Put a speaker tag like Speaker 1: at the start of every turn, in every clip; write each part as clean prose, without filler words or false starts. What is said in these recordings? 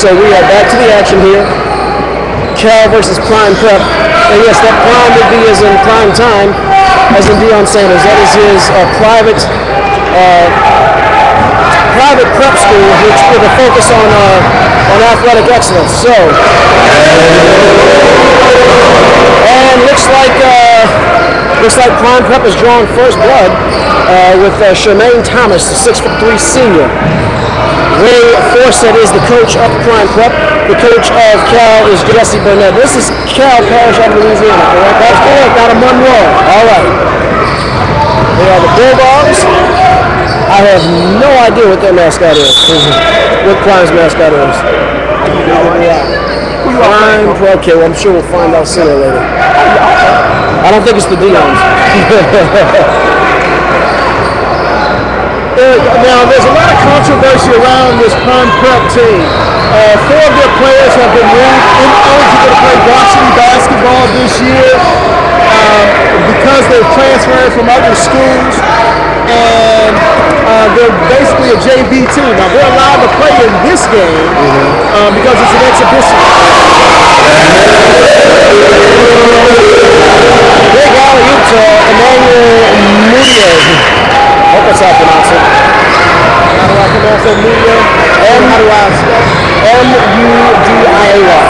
Speaker 1: So we are back to the action here. Carroll versus Prime Prep. And yes, that Prime would be as in prime time, as in Deion Sanders. That is his private prep school, which with a focus on athletic excellence. So, and looks like Prime Prep is drawing first blood with Charmaine Thomas, the 6'3" senior. Ray Forsett is the coach of Prime Prep. The coach of Cal is Jesse Burnett. This is Cal Parish of Louisiana, correct? That's correct, out of Monroe. All right. They are the Bulldogs. I have no idea what their mascot is. What Prime's mascot is. Prime, okay, well, I'm sure we'll find out sooner or later. I don't think it's the Deons.
Speaker 2: Now, there's a lot of controversy around this Prime Prep team. 4 of their players have been ruled ineligible to play varsity basketball this year because they've transferred from other schools, and they're basically a JV team. Now, they're allowed to play in this game because it's an exhibition.
Speaker 1: Big alley-oop to Emmanuel Moutier. Hope that's how I pronounce it.
Speaker 2: How do I pronounce that? Moutier? How do I spell it?
Speaker 1: M-U-D-I-A-Y.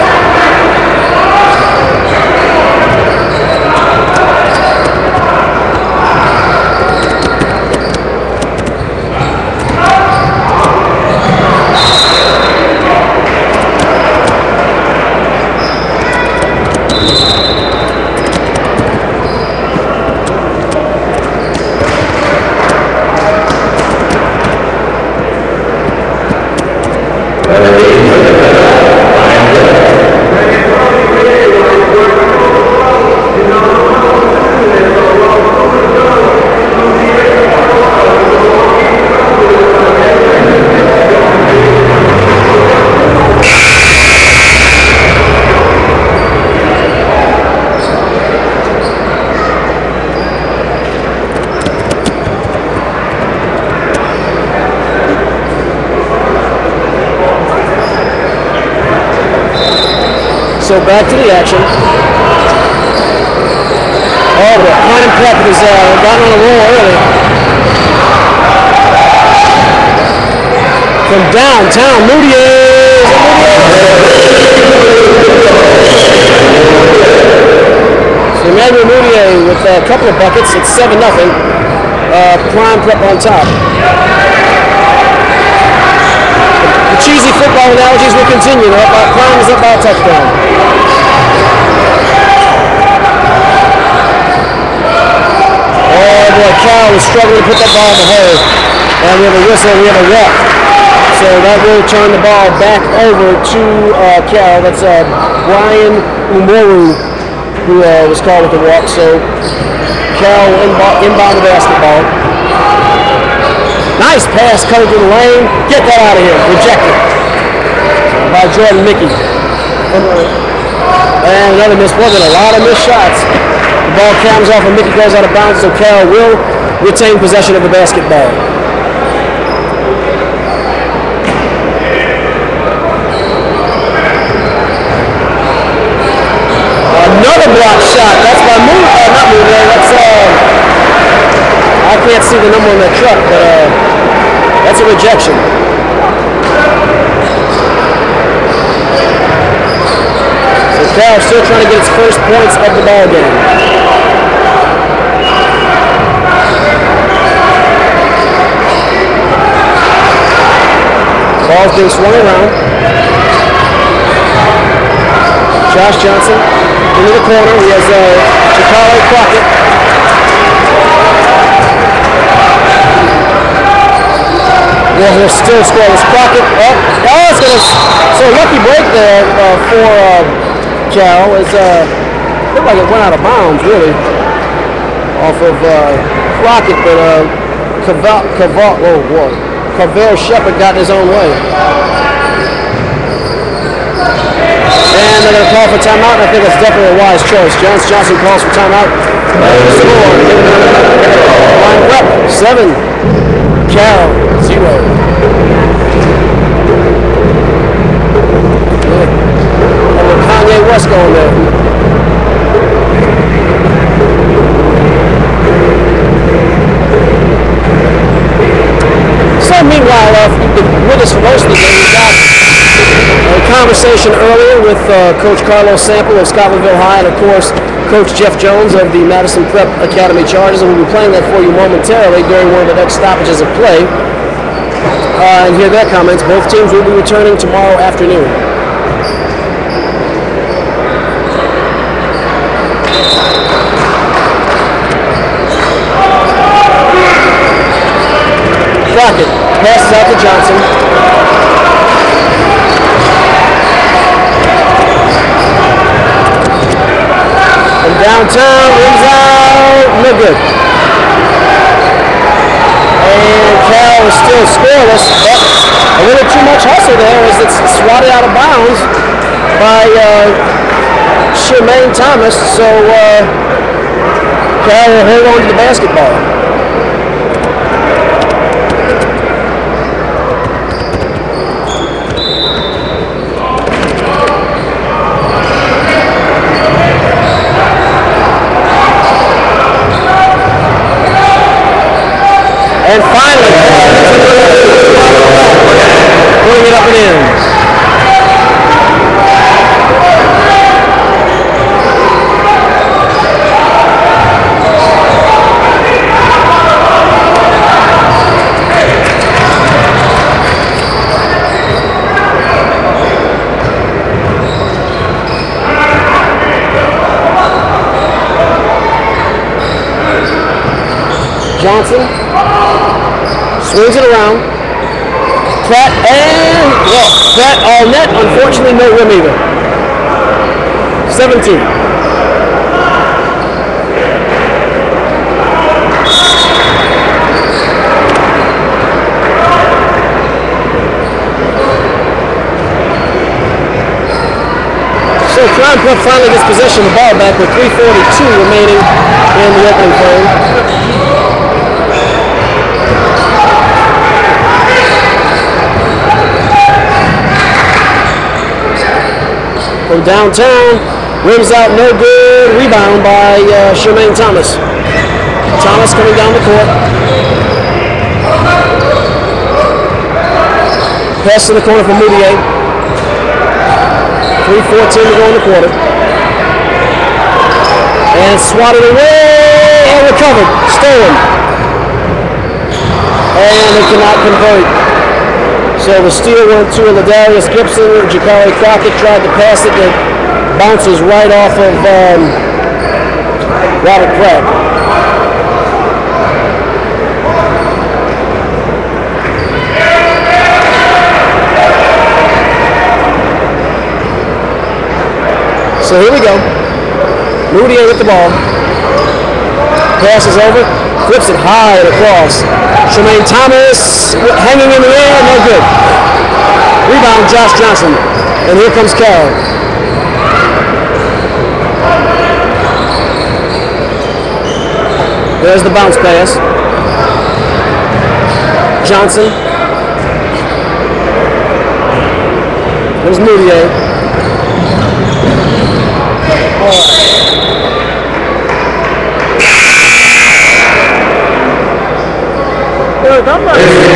Speaker 1: So back to the action. Oh, but Prime Prep has gotten on a roll early. From downtown, Moutier. So Emmanuel Moutier with a couple of buckets. It's 7-0. Prime Prep on top. The cheesy football analogies will continue. Prime is up by a touchdown. Oh boy, Cal is struggling to put that ball in the hole. And we have a whistle, we have a walk. So that will turn the ball back over to Cal. That's Brian Umoru who was called with the walk. So Cal will inbound the basketball. Nice pass coming through the lane. Get that out of here. Rejected by Jordan Mickey. And another miss. Wasn't a lot of missed shots. The ball comes off and Mickey goes out of bounds, so Carroll will retain possession of the basketball. Another block shot. That's by not Moutier. That's I can't see the number on that truck, but that's a rejection. So Carroll still trying to get its first points of the ball game. Ball's being swung around. Josh Johnson into the corner. He has Chicago Crockett. Well, he'll still scoreless. Crockett up. Oh, it's going to. So lucky break there for Cal. It looked like it went out of bounds, really, off of Crockett, but Kavere Shepard got in his own way. And they're going to call for timeout, and I think that's definitely a wise choice. Johnson calls for timeout. Line rep, 7. Carroll, 0. pass going there. So meanwhile, you've been with us for most of the game. We got a conversation earlier with Coach Carroll Sample of Scotlandville High and, of course, Coach Jeff Jones of the Madison Prep Academy Chargers, and we'll be playing that for you momentarily during one of the next stoppages of play. And hear their comments. Both teams will be returning tomorrow afternoon. Crockett passes out to Johnson. And downtown, rims out, no good. And Carroll is still scoreless, but a little too much hustle there as it's swatted out of bounds by Shemaine Thomas, so Carroll will hold on to the basketball. And finally, putting it up and in. Johnson swings it around. Pratt and Pratt all net. Unfortunately, no rim either. 17. So Prime Prep finally gets possession of the ball back with 3:42 remaining in the opening frame. From downtown, rims out, no good. Rebound by Shemaine Thomas. Thomas coming down the court. Pass to the corner for Moutier. 3:14 to go in the quarter. And swatted away and recovered. Stolen. And they cannot convert. So the steal went to Ladarius Gibson. Jakari Crockett tried to pass it. It bounces right off of Robert Pratt. So here we go. Moutier with the ball. Passes over. Flips it high and across. Shemaine Thomas hanging in the air, no good. Rebound, Josh Johnson. And here comes Carroll. There's the bounce pass. Johnson. There's Moutier.
Speaker 2: I'm not sure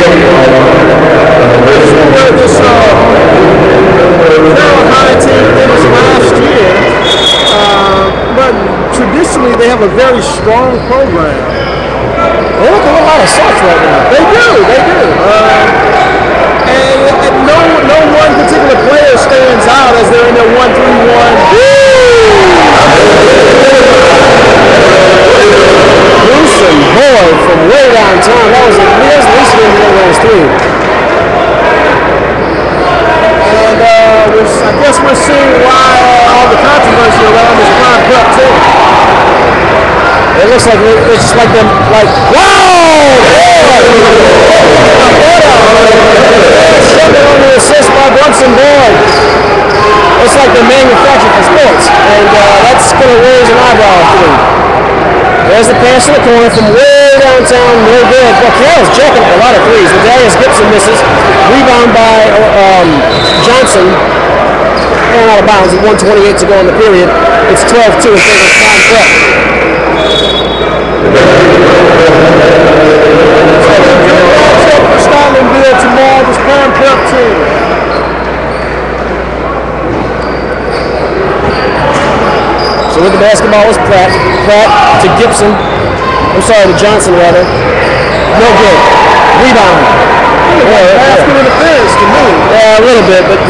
Speaker 2: where this Carroll High team was last year, but traditionally they have a very strong program.
Speaker 1: They look a lot of soft right now.
Speaker 2: They do. And no one particular player stands out as they're in their 1-3-1.
Speaker 1: Wilson Boyd from way downtown. That was at least one of those three.
Speaker 2: And I guess we're seeing why all the controversy around this Prime Prep too.
Speaker 1: It looks like it's just like them, like, wow! Second on the assist by Brunson Boyd. It's like they're manufactured for sports, and that's going to raise an eyebrow for them. There's the pass in the corner from way downtown, no good. Well, Carroll's jacking up a lot of threes. Ladarius Gibson misses. Rebound by Johnson. ran out of bounds with 1:28 to go in the period. It's 12-2 in favor of Prime Prep.
Speaker 2: For Scotlandville tomorrow, this Prime Prep team.
Speaker 1: So with the basketball is Pratt. Pratt to Gibson. I'm sorry, to Johnson rather. No good. Rebound.
Speaker 2: Basket interference to me.
Speaker 1: Yeah, a little bit, but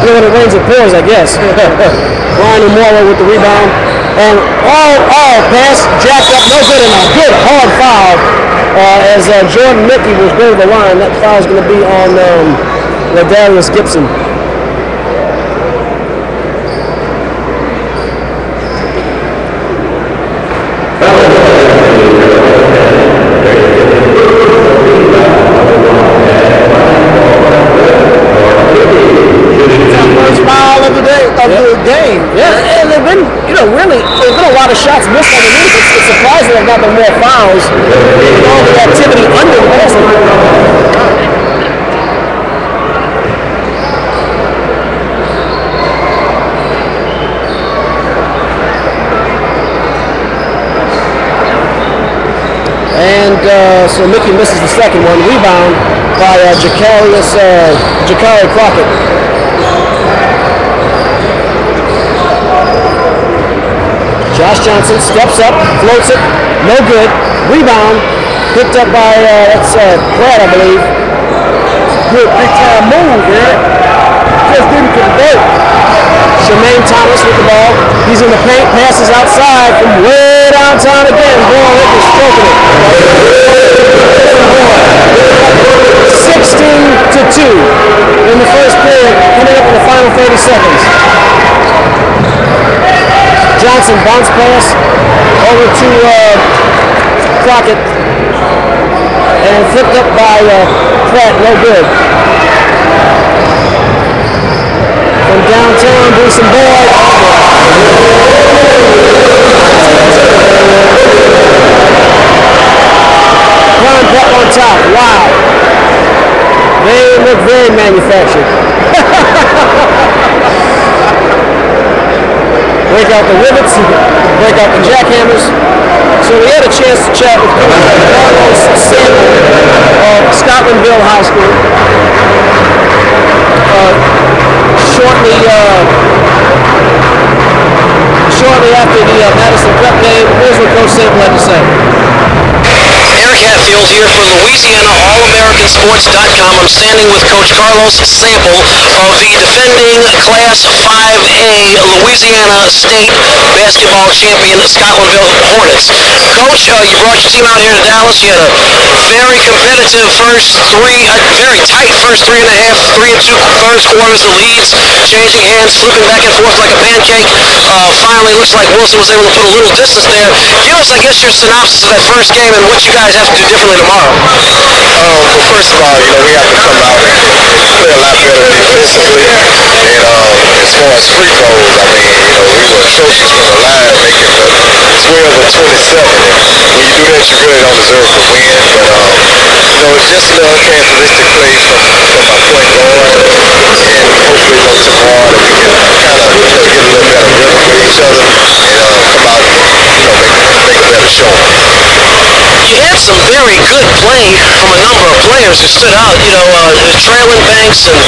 Speaker 1: when it rains it pours, I guess. Ryan O'Mara with the rebound. And all pass jacked up, no good, and a good hard foul as Jordan Mickey was going to the line. That foul is going to be on Ladarius Gibson. There's been a lot of shots missed underneath. It's surprising they've not been more fouls with all the activity under the basket. And so Mickey misses the second one. Rebound by Jakari Crockett. Josh Johnson steps up, floats it, no good. Rebound, picked up by, Pratt, I believe.
Speaker 2: Good big time move, man. Just didn't convert.
Speaker 1: Jermaine Thomas with the ball. He's in the paint, passes outside from way downtown again. Boy, Rick is stroking it. 16-2 in the first period, coming up in the final 30 seconds. Johnson bounce pass over to Crockett and flipped up by Pratt, no good. From downtown, Bruce Boyd. Prime Prep on top, wow. They look very manufactured. Break out the rivets, break out the jackhammers. So we had a chance to chat with Carroll Samuel of Scotlandville High School shortly after the Madison Prep game. Here's what Coach Samuel had to say.
Speaker 3: Hatfield here for Louisiana All-AmericanSports.com. I'm standing with Coach Carlos Sample of the defending Class 5A Louisiana State basketball champion Scotlandville Hornets. Coach, you brought your team out here to Dallas. You had a very competitive very tight first 3 and 2 thirds quarters. The leads changing hands, flipping back and forth like a pancake. Finally, looks like Wilson was able to put a little distance there. Give us, I guess, your synopsis of that first game and what you guys have to do differently tomorrow.
Speaker 4: Well, first of all, we have to come out and play a lot better defensively. And as far as free throws, I mean, we were atrocious from the line, making 12 or 27. And when you do that, you really don't deserve to win. But it's just a little characteristic play from my point guard, and hopefully tomorrow that we can kind of get a little better rhythm with each other and come out and make a better show.
Speaker 3: You had some very good play from a number of players who stood out. Traylon Banks and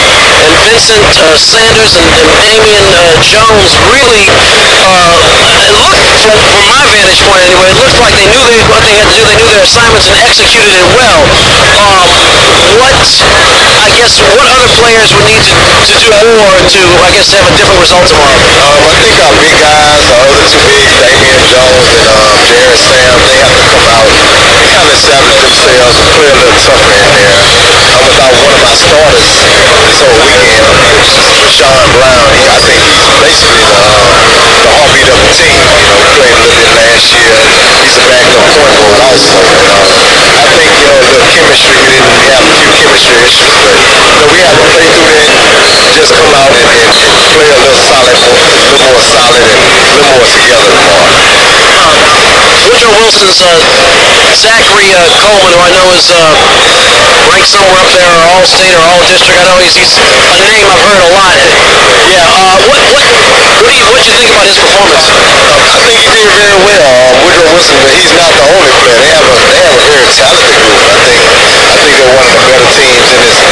Speaker 3: Vincent Sanders and Damian Jones really looked, from my vantage point anyway, it looked like they knew what they had to do. They knew their assignments and executed it well. What other players would need to do more to, I guess, have a different result tomorrow?
Speaker 4: I think our big guys, our other two bigs, Damian Jones and Jared Sam, they have to come out and kind of establish themselves and play a little tougher in there. Without one of my starters this whole weekend, which is Rashawn Brown, I think he's basically the heartbeat of the team. He played a little bit last year. He's a backup point guard also. I think the chemistry, we have a few chemistry issues, but we have to play through that, just come out and play a little solid, a little more solid and a little more together tomorrow.
Speaker 3: Woodrow Wilson's Zachary Coleman, who I know is ranked somewhere up there, or All-State or All-District. I know he's a name I've heard a lot. Yeah. What his performance?
Speaker 4: I think he did very well. Woodrow Wilson, but he's not the only player. They have a very talented group. I think they're one of the better teams in this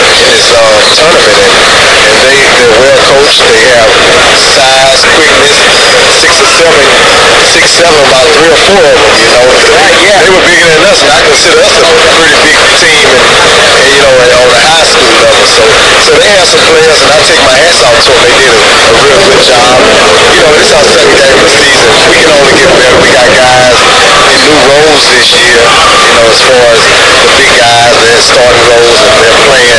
Speaker 4: tournament, and they're well coached. They have size, quickness, 6'7", about 3 or 4 of them. You know, they were bigger than us, and I consider us a pretty big team, and you know, on the high school level. So they have some players, and I take my hats off to them. They did a real good job. You know, this is our second game of the season. We can only get better. We got guys in new roles this year. You know, as far as the big guys, they're starting roles and they're playing a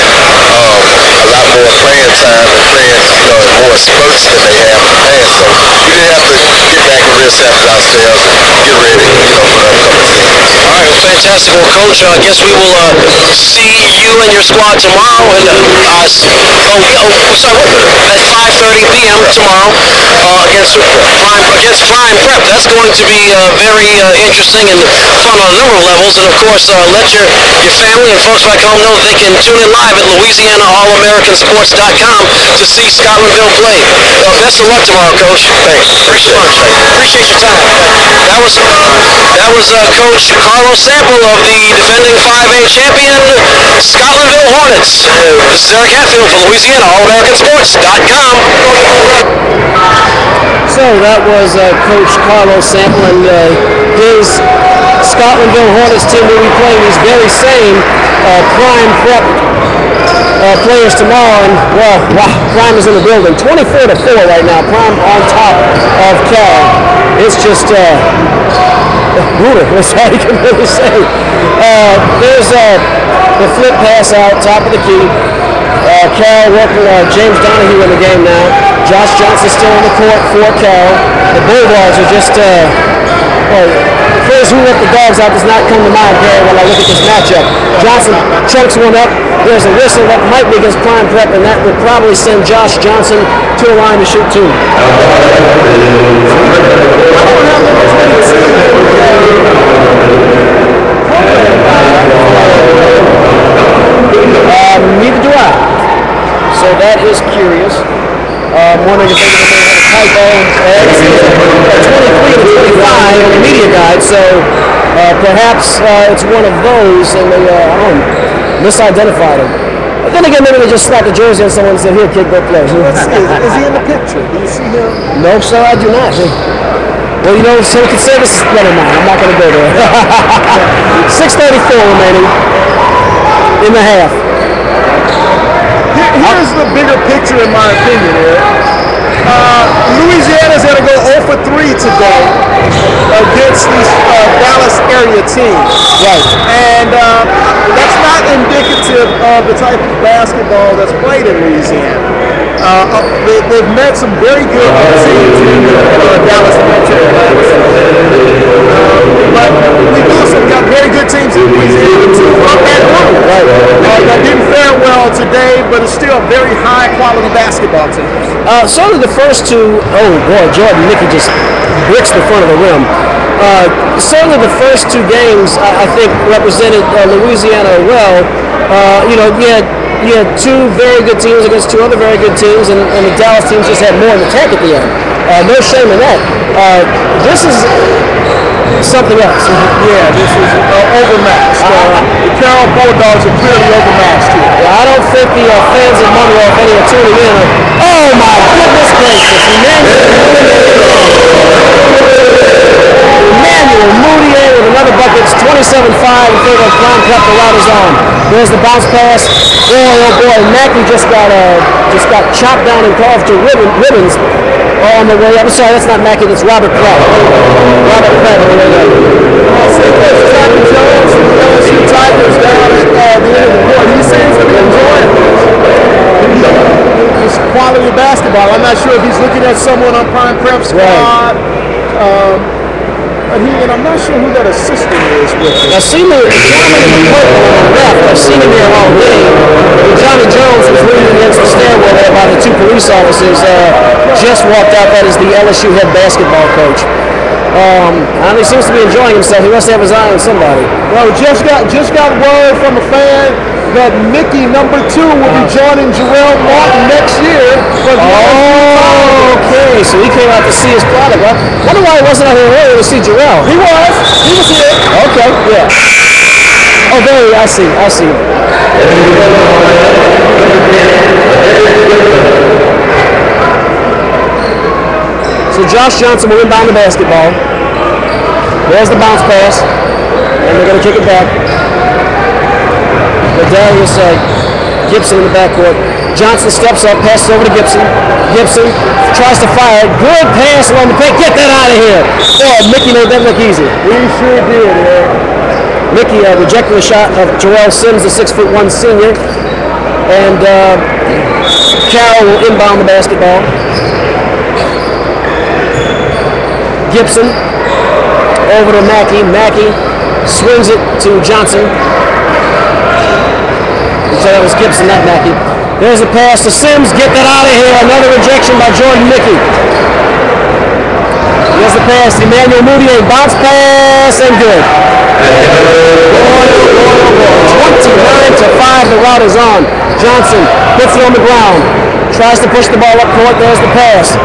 Speaker 4: lot more playing time and playing, you know, more spurts than they have in the past. So we didn't have to get back and real sample ourselves and get ready, you know, for the upcoming season.
Speaker 3: All right, well, fantastic. Well, Coach, I guess we will see you and your squad tomorrow and at 5:30 p.m. tomorrow against Prime Prep. That's going to be very interesting and fun on a number of levels. And of course, let your family and folks back home know that they can tune in live at LouisianaAllAmericanSports.com to see Scotlandville play. Best of luck tomorrow, Coach.
Speaker 4: Thanks.
Speaker 3: Appreciate your time. That was Coach Carroll Sample of the defending 5A champion Scotlandville Hornets. This is Eric Hatfield for LouisianaAllAmericanSports.com.
Speaker 1: So that was Coach Carlos Sample and his Scotlandville Hornets team will be playing these very same Prime Prep players tomorrow. And well, wow, Prime is in the building. 24-4 right now. Prime on top of Carroll. It's just brutal. That's all you can really say. There's the flip pass out top of the key. Carroll working James Donahue in the game now. Josh Johnson still on the court for Carroll. The Bulldogs are just, the phrase "who let the dogs out" does not come to mind, Carroll, when I look at this matchup. Johnson chunks one up. There's a whistle that might be against Prime Prep, and that would probably send Josh Johnson to the line to shoot 2. Neither do I. So that is curious. I'm wondering if they're going to have a typo. This is 23 to 25 on the media guide, so perhaps it's one of those, and they misidentified him. But then again, maybe they just slapped the jersey on someone and said, "Here, kid, go play."
Speaker 2: Is he in the picture? Do you see him?
Speaker 1: No, sir, I do not. Well, you know, so can say this is never mind. I'm not going to go there. 6:34 remaining in the half.
Speaker 2: Here's the bigger picture, in my opinion, Eric. Louisiana's going to go 0 for 3 today against these Dallas area teams.
Speaker 1: Right.
Speaker 2: And that's not indicative of the type of basketball that's played in Louisiana. They've met some very good teams in Dallas Metro. But we've also got very good teams in Louisiana too from that group.
Speaker 1: Right.
Speaker 2: That didn't fare well today, but it's still a very high quality basketball team.
Speaker 1: Certainly the first two, oh boy, Jordan Mickey just bricks the front of the rim. Certainly the first two games, I think, represented Louisiana well. You had two very good teams against two other very good teams, and the Dallas teams just had more in the tank at the end. No shame in that. This is something else.
Speaker 2: Yeah, this is overmatched. The Carroll Bulldogs are clearly overmatched here.
Speaker 1: I don't think the fans in Monroe, if any are tuning in, oh my goodness gracious, Emmanuel Moutier with another bucket. It's 27-5 in favor of Prime Prep. The route is on. There's the bounce pass. Boy, oh boy, Mackey just got chopped down and carved to ribbons on the way up. I'm sorry, that's not Mackey, that's Robert Pratt. Robert Pratt on the way up.
Speaker 2: Jones from the LSU Tigers down at the end of the court. He seems to be enjoying this quality basketball. I'm not sure if he's looking at someone on Prime Prep squad. And I'm not sure who that assistant is with him.
Speaker 1: I've seen the gentleman in the purple on the left. I've seen him here all day. Johnny Jones was leaning against the stairwell there by the two police officers. Just walked out. That is the LSU head basketball coach. And he seems to be enjoying himself. He must have his eye on somebody.
Speaker 2: Well, just got word from a fan that Mickey, number 2, will be joining Jarrell Martin next year.
Speaker 1: Okay. day, so he came out to see his product. I wonder why he wasn't out here earlier to see Jarrell.
Speaker 2: He was here.
Speaker 1: Okay, yeah. Oh, there, I see. So Josh Johnson will inbound the basketball. There's the bounce pass, and they're going to kick it back. Darius Gibson in the backcourt. Johnson steps up, passes over to Gibson. Gibson tries to fire it. Good pass along the paint. Get that out of here. Oh, Mickey made that look easy.
Speaker 2: He sure did, Eric.
Speaker 1: Mickey rejected the shot of Jarrell Sims, the 6'1" senior. And Carroll will inbound the basketball. Gibson over to Mackey. Mackey swings it to Johnson. So that was Gibson, not Mackey. There's a pass to Sims. Get that out of here. Another rejection by Jordan Mickey. There's the pass to Emmanuel Moutier. Bounce pass and good. 29-5. The route is on. Johnson puts it on the ground. Tries to push the ball up court. There's the pass.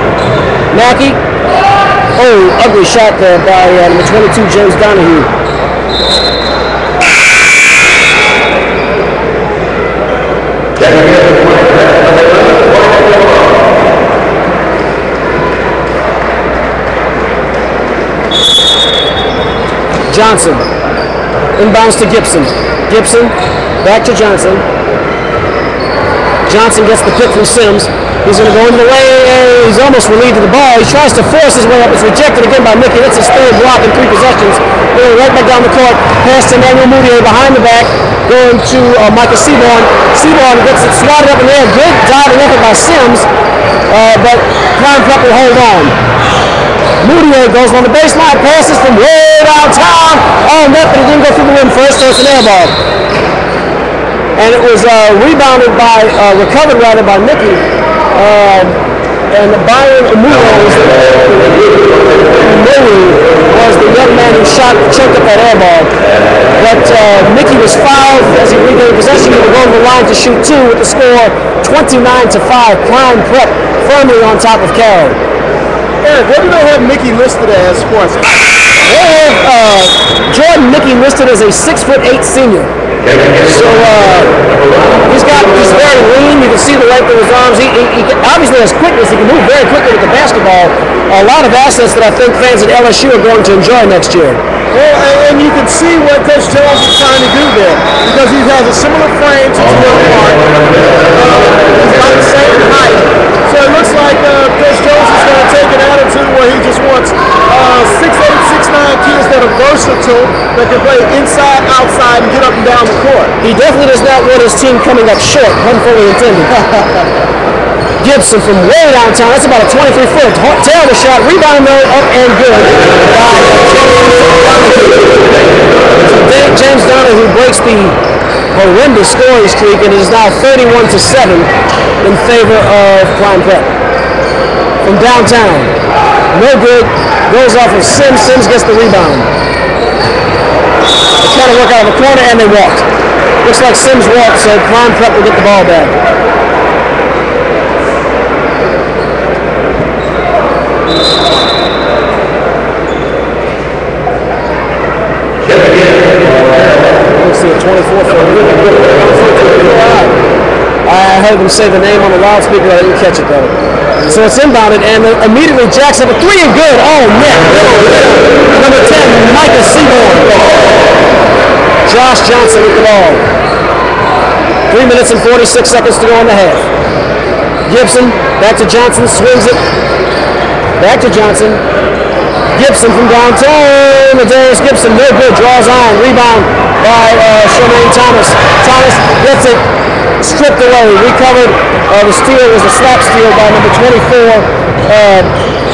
Speaker 1: Mackey. Oh, ugly shot there by number 22, James Donahue. Johnson inbounds to Gibson. Gibson back to Johnson. Johnson gets the pick from Sims. He's going to go into the lane. He's almost relieved of the ball. He tries to force his way up. It's rejected again by Mickey. That's his third block in 3 possessions. Going right back down the court. Pass to Emmanuel Moutier behind the back. Going to Micah Seaborn. Seaborn gets it swatted up in the air. Good diving effort by Sims. But Prime Prep will hold on. Moutier goes on the baseline. Passes from way downtown. Oh, no, but he didn't go through the rim first, so it's an air ball. And it was recovered by Mickey. And Byron Amuro was the young man who choked up that air ball. But Mickey was fouled as he regained possession. He would go to the line to shoot 2 with the score 29-5. Prime Prep firmly on top of Carroll.
Speaker 2: Eric, what do they have Mickey listed as for us?
Speaker 1: They have Jordan Mickey listed as a 6'8" senior. So he's very lean. You can see the length of his arms. He obviously has quickness. He can move very quickly with the basketball. A lot of assets that I think fans at LSU are going to enjoy next year.
Speaker 2: Well, and you can see what Coach Jones is trying to do there, because he has a similar frame to Terrell Clark. He's got the same height. So it looks like Coach Jones is going to take an attitude where he just wants 6'8", 6'9" kids that are versatile, that can play inside, outside, and get up and down the court.
Speaker 1: He definitely does not want his team coming up short, pun fully intended. Gibson from way downtown. That's about a 23-foot. Terrible shot. Rebound though, up and good. James Donahue breaks the horrendous scoring streak and is now 31-7 in favor of Prime Prep. From downtown. No good. Goes off of Sims. Sims gets the rebound. They're trying to work out of the corner and they walked. Looks like Sims walked, so Prime Prep will get the ball back. Let's see, a 24 for I heard them say the name on the loudspeaker. I didn't catch it though. So it's inbounded and immediately jacks up a 3 and good. Oh, net. Number 10, Micah Seaborn. Josh Johnson with the ball. 3 minutes and 46 seconds to go in the half. Gibson back to Johnson, swings it. Back to Johnson. Gibson from downtown. Darius Gibson, no good. Draws on. Rebound by Charmaine Thomas. Thomas gets it. Stripped away, recovered. The steal was a slap steal by number 24.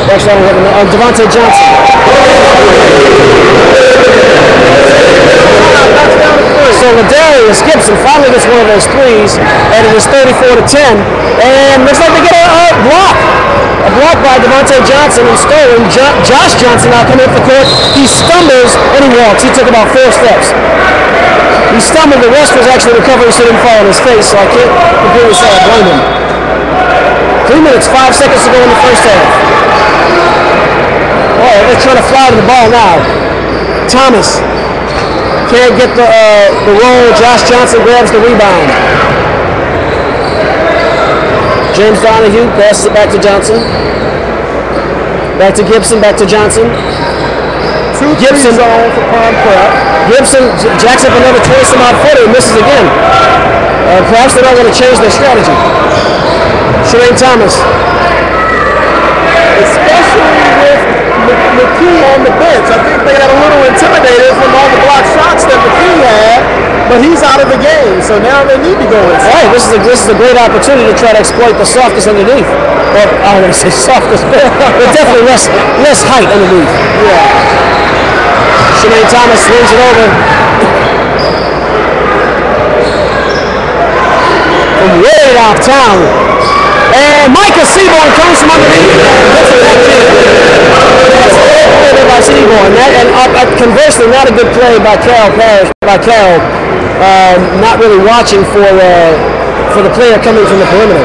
Speaker 1: Actually, I don't have Devontae Johnson. So Darius Gibson finally gets one of those threes, and it is 34-10. And looks like they get a block. A block by Devontae Johnson and stolen. Josh Johnson now coming up the court. He stumbles and he walks. He took about 4 steps. He stumbled. The rest was actually recovery, so he didn't fall on his face, so I can't completely say I blame him. 3 minutes, 5 seconds to go in the first half. Oh, they're trying to fly to the ball now. Thomas can't get the roll. Josh Johnson grabs the rebound. James Donahue passes it back to Johnson. Back to Gibson, back to Johnson. Gibson
Speaker 2: zone for Palm Prep.
Speaker 1: Gibson jacks up another 20-some-odd footer and misses again. Perhaps they're not going to change their strategy. Shemaine Thomas.
Speaker 2: Especially with McKee on the bench. I think they got a little intimidated from all the block shots that McKee had, but he's out of the game, so now they need to go inside.
Speaker 1: Right, this is a great opportunity to try to exploit the softness underneath. Well, I don't want to say softness, but definitely less height underneath.
Speaker 2: Yeah.
Speaker 1: Shemaine Thomas swings it over. From way off town. And Micah Seaborn comes from underneath. That's a great play by Seaborn. And conversely, not a good play by Carroll. Not really watching for the player coming from the perimeter.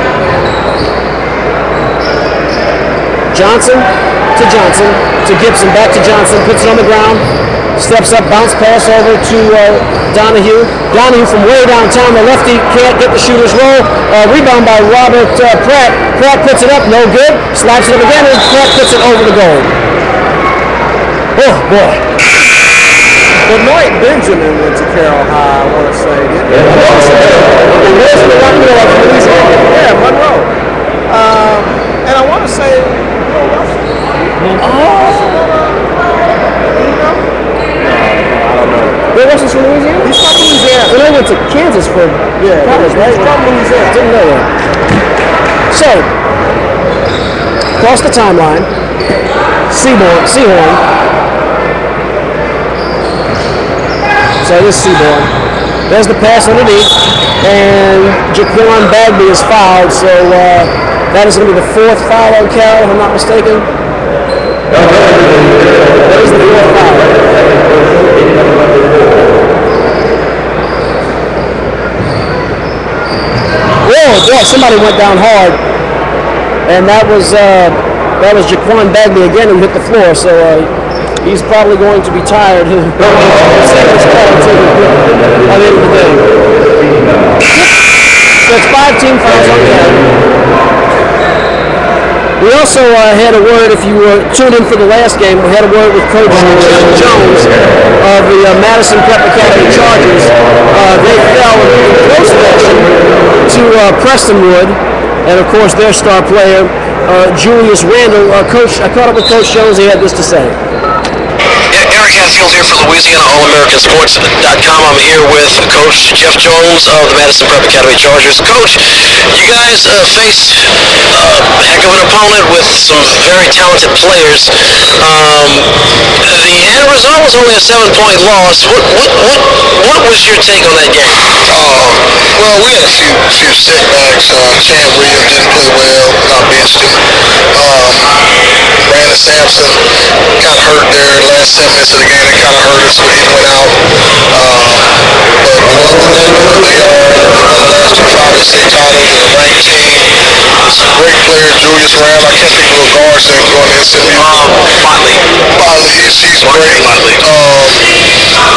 Speaker 1: Johnson to Gibson, back to Johnson, puts it on the ground. Steps up, bounce pass over to Donahue. Donahue from way downtown, the lefty can't get the shooter's roll. Rebound by Robert Pratt. Pratt puts it up, no good. Slaps it up again, and Pratt puts it over the goal. Oh, boy.
Speaker 2: Benoit Benjamin went to Carroll High, I want to say. Yeah, Monroe. And I want to say,
Speaker 1: Bill Russell's from Louisiana?
Speaker 2: He's from Louisiana.
Speaker 1: Well, I went to Kansas for college, right?
Speaker 2: He's from Louisiana.
Speaker 1: Didn't know that. So, across the timeline, Seahorn. So this is Seaborn. There's the pass underneath, and Jaquan Bagby is fouled, so that is going to be the 4th foul on Carroll, if I'm not mistaken. That is the 4th foul. Whoa, boy, somebody went down hard, and that was Jaquan Bagby again who hit the floor, so he's probably going to be tired. By the end of the day. So it's 5 team fouls on Carroll. We also had a word, if you were tuned in for the last game, we had a word with Coach Jeff Jones of the Madison Prep Academy Chargers. They fell in close fashion to Prestonwood, and of course their star player, Julius Randle. Coach, I caught up with Coach Jones. He had this to say.
Speaker 3: Eric Hatfield here for Louisiana All-AmericanSports.com. I'm here with Coach Jeff Jones of the Madison Prep Academy Chargers. Coach, you guys faced a heck of an opponent with some very talented players. The end result was only a 7-point loss. What was your take on that game?
Speaker 4: Well, we had a few setbacks. Chad Williams didn't play well. I benched him. Brandon Sampson got hurt there last 7 minutes of the game. It kind of hurt us when he went out. But other than that, they are the last 2 5 state titles and a ranked team. Some great players. Julius Randle, I can't think of a guard's name going to SMU.
Speaker 3: Botley,
Speaker 4: he's great.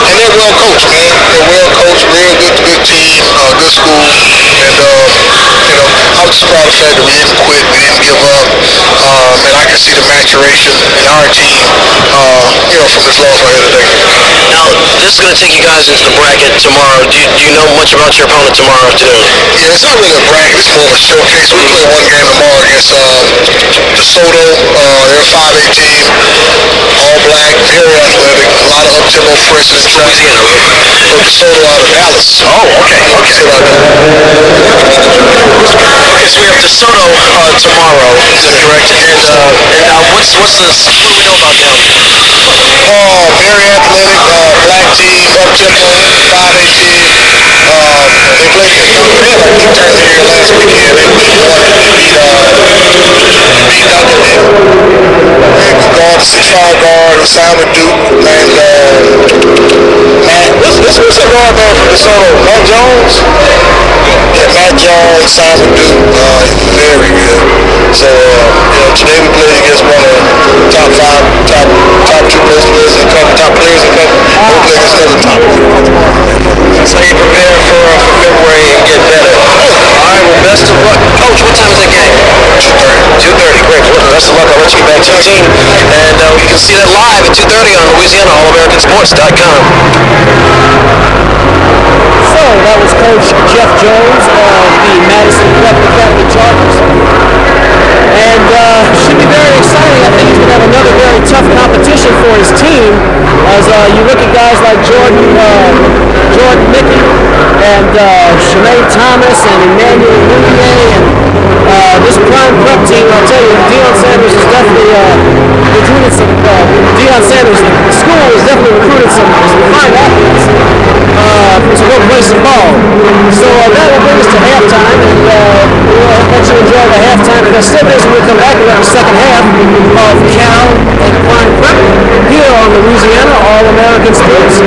Speaker 4: And they're well coached, man. They're well coached, real good team, good school. And I'm just proud of the fact that we didn't quit, we didn't give up. And I can see the maturation in our team, from this loss right here today.
Speaker 3: Now, this is going to take you guys into the bracket tomorrow. Do you know much about your opponent tomorrow afternoon?
Speaker 4: Yeah, it's not really a bracket, it's more of a showcase. We play one game tomorrow against DeSoto. They're a 5A team, all black, very athletic, a lot of up-tempo freshmen.
Speaker 3: Louisiana.
Speaker 4: From DeSoto out of Dallas.
Speaker 3: Oh, okay.
Speaker 4: Okay, so
Speaker 3: we have DeSoto tomorrow. Is that correct? And what do we know about them?
Speaker 4: Very athletic, black team, up-tempo, 5A team. They played against Duncan. They turned here last weekend. They beat Duncan. Very good guard, 6'5" guard, Simon Duke, and Matt. What's that guard man from DeSoto? Matt Jones? Yeah, Matt Jones, Simon Duke. Very good. So, today we played against one of the top five, top two best players in the country, top players in the country. We'll play against the top. So you prepare for February and get better. All right, well, best of luck.
Speaker 3: Coach, what time is that game?
Speaker 4: 2:30.
Speaker 3: Great. Well, best of luck. I'll let you get back to your team. And you can see that live at 2:30 on Louisiana, allamericansports.com.
Speaker 1: So that was Coach Jeff Jones of the Madison Prep Academy Chargers. And should be very exciting. I think he's going to have another very tough competition for his team. As you look at guys like Jordan Mickey and Shemaine Thomas and Emmanuel Mounier and this prime prep team, I'll tell you, Deion Sanders is definitely recruited some. Deion Sanders, the school has definitely recruited some fine athletes. It's a good place to ball. So that will bring us to halftime, and we'll let you enjoy the halftime festivities. We'll come back with the second half of Carroll and Prime Prep here on Louisiana All-American Sports.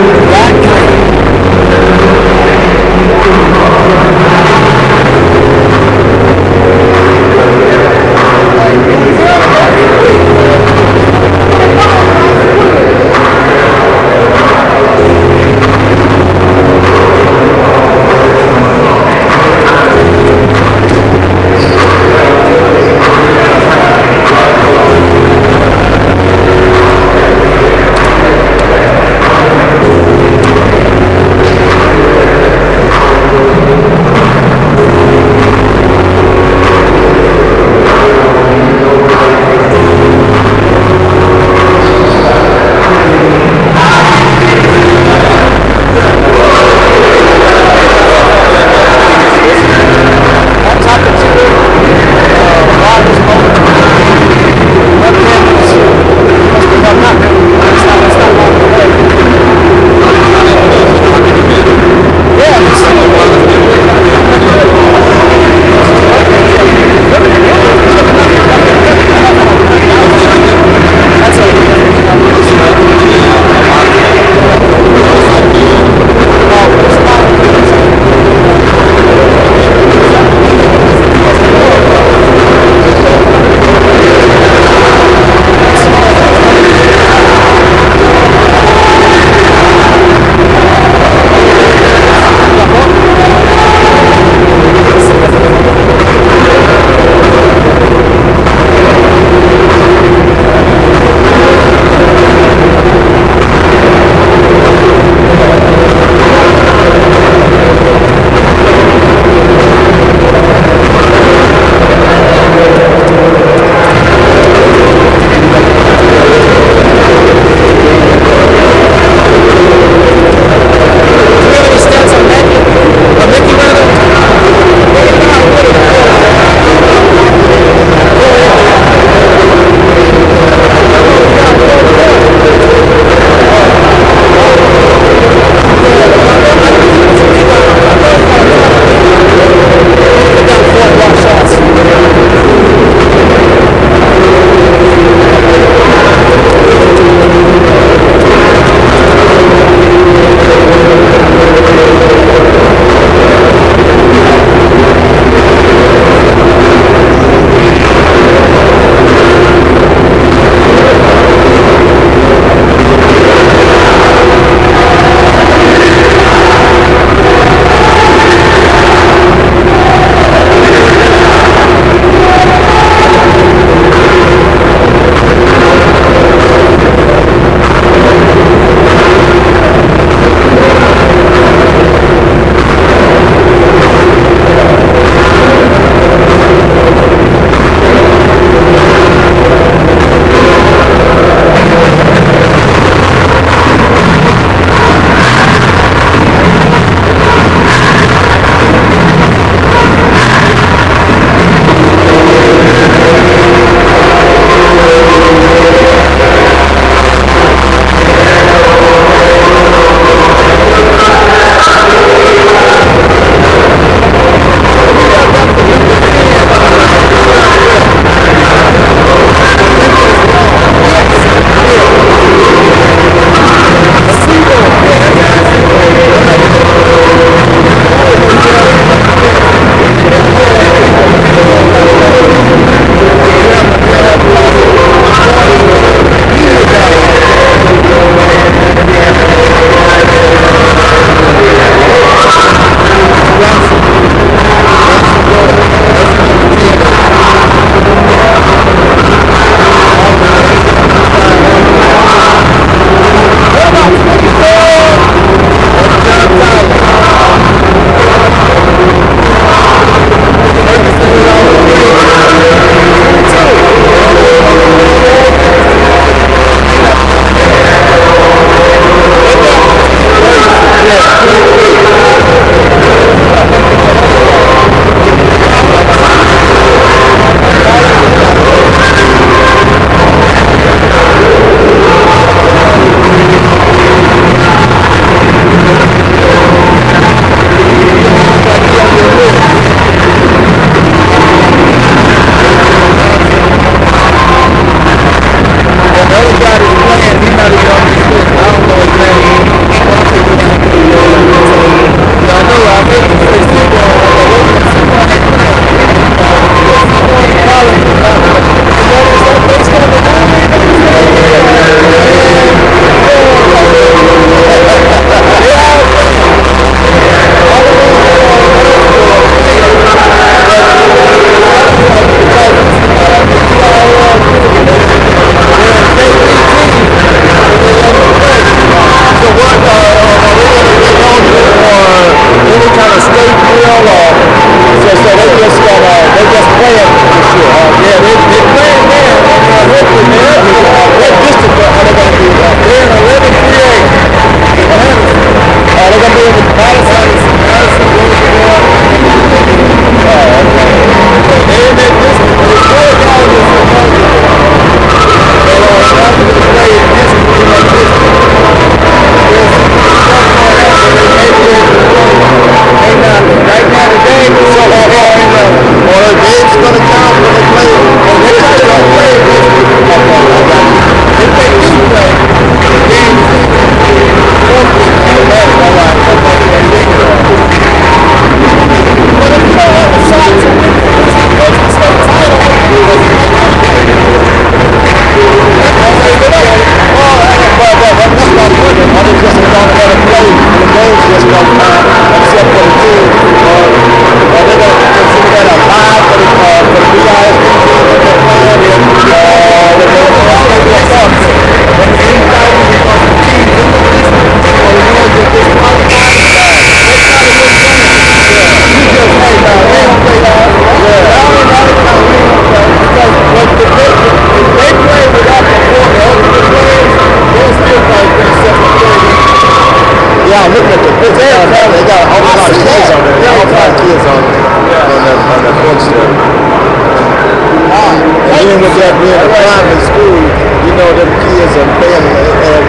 Speaker 2: then with that being a private school, you know, them kids are paying, and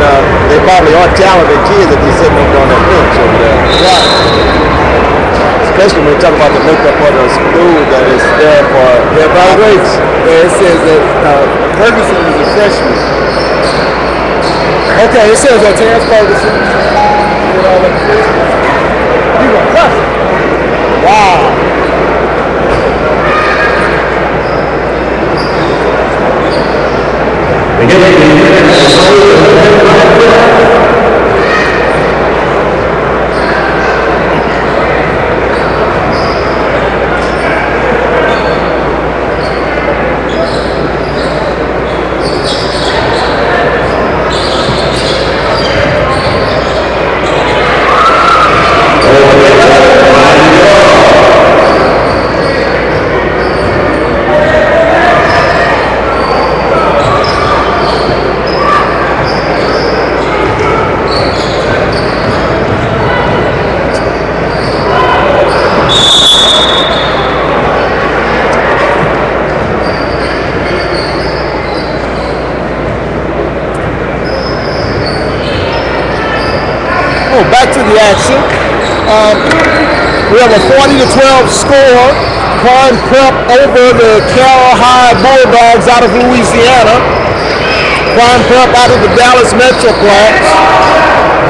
Speaker 2: they probably are talented kids that they're sitting over on that bench over there.
Speaker 1: Right.
Speaker 2: Especially when we talk about the makeup of the school that is there for their evaluations.
Speaker 5: It says that Ferguson is a freshman.
Speaker 2: Okay, it says that Terrence Ferguson. You know, you were perfect. Wow. Back to the action. We have a 40-12 score. Prime Prep over the Carroll High Bulldogs out of Louisiana. Prime Prep out of the Dallas Metroplex.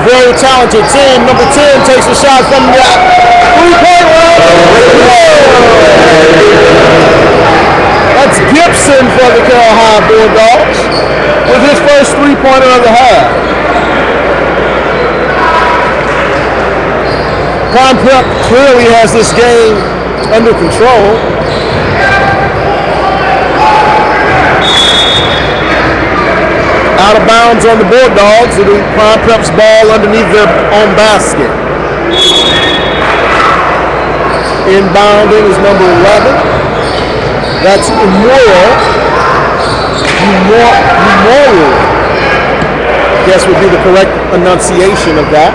Speaker 2: Very talented team. Number 10 takes a shot from the three-point line. That's Gibson for the Carroll High Bulldogs with his first three-pointer of the half. Prime Prep clearly has this game under control. Out of bounds on the Bulldogs. It'll be Prime Prep's ball underneath their own basket. Inbounding is number 11. That's Memorial. I guess would be the correct enunciation of that.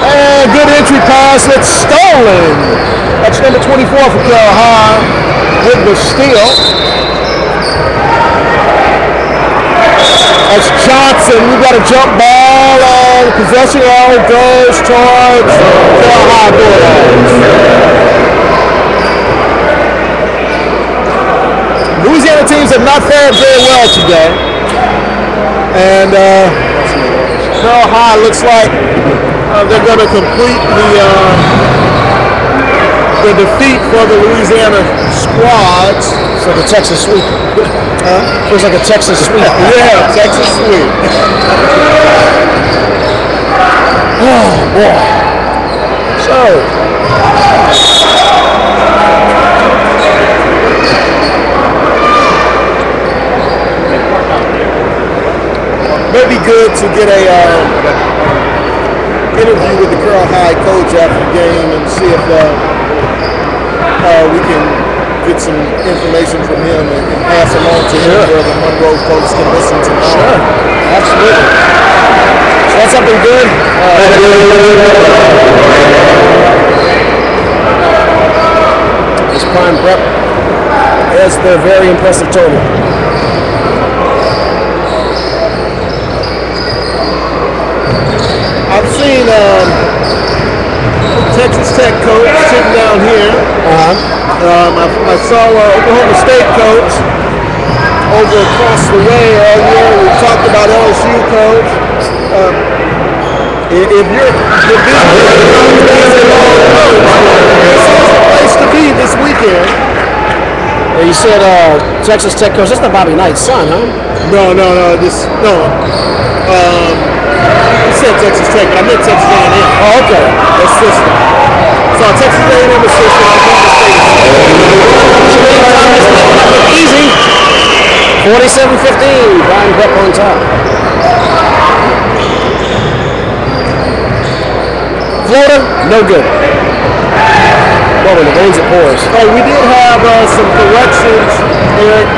Speaker 2: And good entry pass. It's stolen. That's number 24 for Carroll High with the steal. That's Johnson. We've got a jump ball. Possession arrow goes towards Carroll High Bulldogs. Louisiana teams have not fared very well today. And Carroll High looks like they're going to complete the defeat for the Louisiana squads.
Speaker 1: It's like a Texas sweep. Feels like a Texas sweep.
Speaker 2: Yeah, Texas sweep.
Speaker 1: Oh, boy. So,
Speaker 2: maybe good to get a interview with the Carroll High coach after the game and see if we can get some information from him and pass along to him where the Monroe folks can listen to now.
Speaker 1: Sure, absolutely. So that's something good. This Prime Prep has their very impressive total.
Speaker 2: I've seen Texas Tech coach sitting down here. I saw Oklahoma State coach over across the way earlier. We talked about LSU coach. If you're the basketball coach, this is the place to be this weekend.
Speaker 1: You said Texas Tech coach. That's not Bobby Knight's son, huh?
Speaker 2: No. I said Texas Tech, but I meant Texas A&M.
Speaker 1: Oh, okay.
Speaker 2: Assistant. So Texas A&M assistant, Oklahoma State assistant.
Speaker 1: Easy. 47-15. Prime Prep on top. Florida, no good. Well, when it rains, it pours.
Speaker 2: Hey, we did have some corrections, Eric.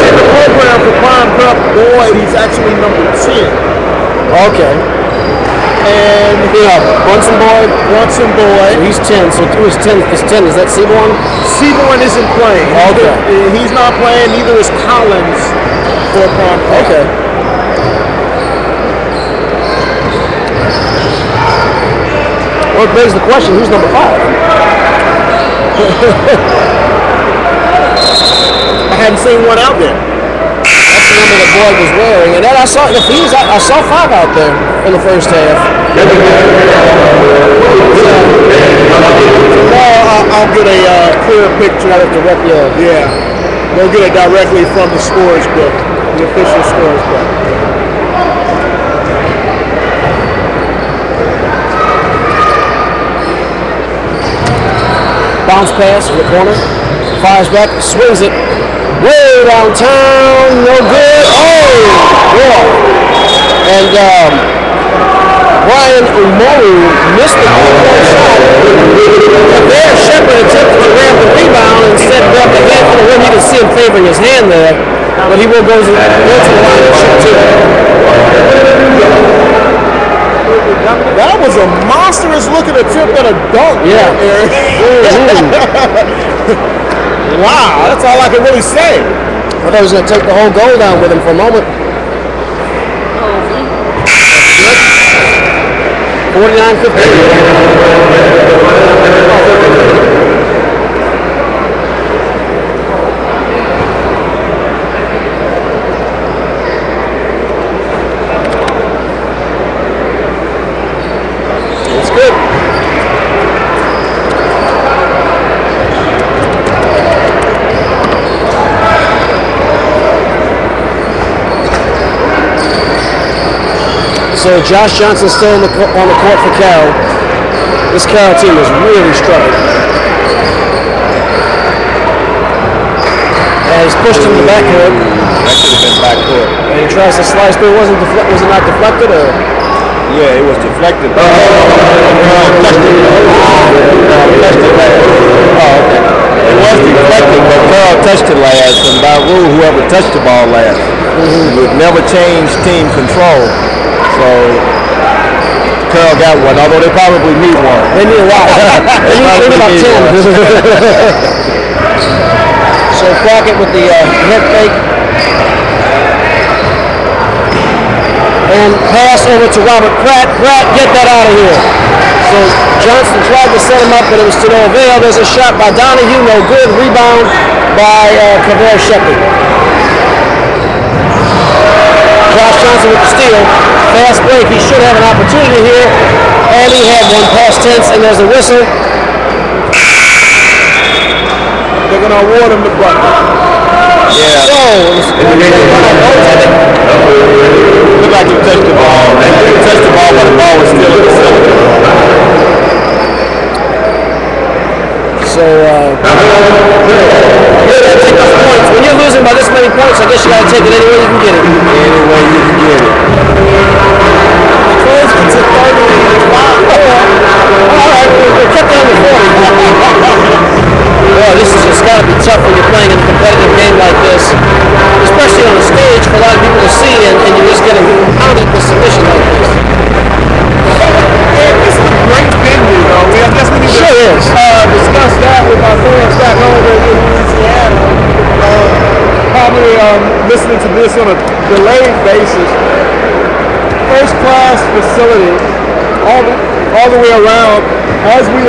Speaker 2: The program for Prime Prep Boyd, he's actually number 10.
Speaker 1: Okay.
Speaker 2: and
Speaker 1: Brunson boy. He's 10. So who is 10? Is 10? Is that Seaborn?
Speaker 2: Seaborn isn't playing.
Speaker 1: Okay.
Speaker 2: He's not playing. Neither is Collins for Pond.
Speaker 1: Okay. Well, it begs the question: who's number 5?
Speaker 2: I hadn't seen one out there.
Speaker 1: That's the number that Boyd was wearing, and then I saw I saw 5 out there in the first half.
Speaker 2: I'll get a clear picture of the rep. Yeah. We'll get it directly from the scores book, the official scores book.
Speaker 1: Bounce pass from the corner. Fires back, swings it way downtown, no good. Oh, boy. And Brian Umoru missed the three-point shot. There, Shepard attempted to grab the rebound and instead grabbed the hand for the rim. You can see him favoring his hand there, but he will go to the line and shoot too.
Speaker 2: That was a monstrous looking attempt at a dunk.
Speaker 1: Yeah.
Speaker 2: Wow, that's all I can really say.
Speaker 1: I thought he was going to take the whole goal down with him for a moment. 49-15. So Josh Johnson's still on the court for Carroll. This Carroll team is really struggling. And he's pushed him to backcourt.
Speaker 5: That should have been backcourt.
Speaker 1: And he tries to slice, but was it not deflected or?
Speaker 5: Yeah, it was deflected. Touched it. Touched it last. Oh, okay. It was deflected, but Carroll touched it last, and by rule, whoever touched the ball last would never change team control. So Carroll got one, although they probably need one.
Speaker 1: They need a lot. They need about 10. So Crockett with the head fake. And pass over to Robert Pratt. Pratt, get that out of here. So Johnson tried to set him up, but it was to no avail. There's a shot by Donahue, no good. Rebound by Kaveh Shepard. Josh Johnson with the steal. Fast break. He should have an opportunity here. And he had one past tense, and there's a whistle.
Speaker 2: They're going to award him the bucket.
Speaker 5: Yeah.
Speaker 1: So,
Speaker 5: Looked like he touched the ball. He touched the ball, but the ball was still in the center.
Speaker 1: So, you got to take those points. When you're losing by this many points, I guess you got to take it any way you can get it.
Speaker 5: Any way you can get it.
Speaker 2: Close to 30. Wow.
Speaker 1: All right, we're kept down to 40. Well, this is just got to be tough when you're playing in a competitive game like this, especially on the stage for a lot of people to see, and you're just getting pounded with submission like this.
Speaker 2: This is a great venue, though. We have just need to discuss that with our fans back home in Louisiana. Probably listening to this on a delayed basis. First class facility, all the way around. As we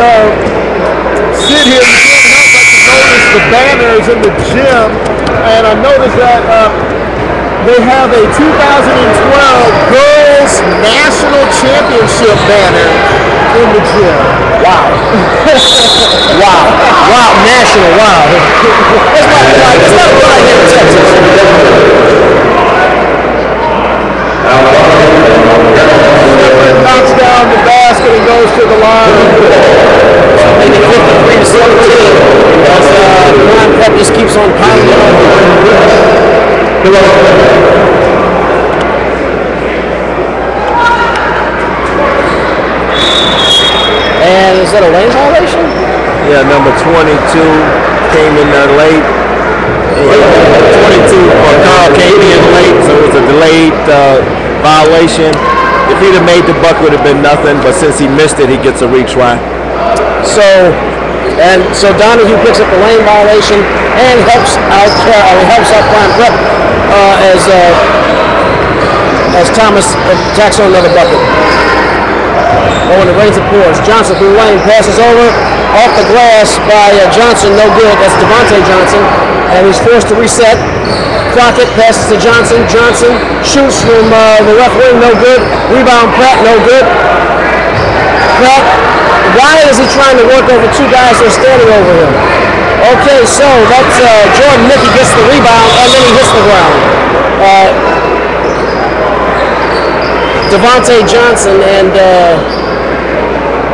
Speaker 2: sit here, you can't help but to notice the banners in the gym, and I noticed that they have a 2012 Girls National Championship banner in the gym.
Speaker 1: Wow. Wow, national, wow. It's not right here in Texas.
Speaker 2: Knocks down the basket and goes to the line.
Speaker 1: Making 53-17. As Prime Prep just keeps on pounding. And is that a lane violation?
Speaker 5: Yeah, number 22 came in there late. 22 Carl came in late, so it was a delayed violation. If he'd have made the buck, would have been nothing. But since he missed it, he gets a retry.
Speaker 1: So Donahue picks up the lane violation and helps out Prime Prep as Thomas tacks on another bucket. Oh, and it rains and pours. Johnson through lane, passes over, off the glass by Johnson, no good. That's Devontae Johnson, and he's forced to reset. Crockett passes to Johnson. Johnson shoots from the left wing, no good. Rebound Pratt, no good. Pratt, why is he trying to work over two guys who are standing over him? Okay, so that's Jordan Mickey gets the rebound, and then he hits the ground. Devontae Johnson and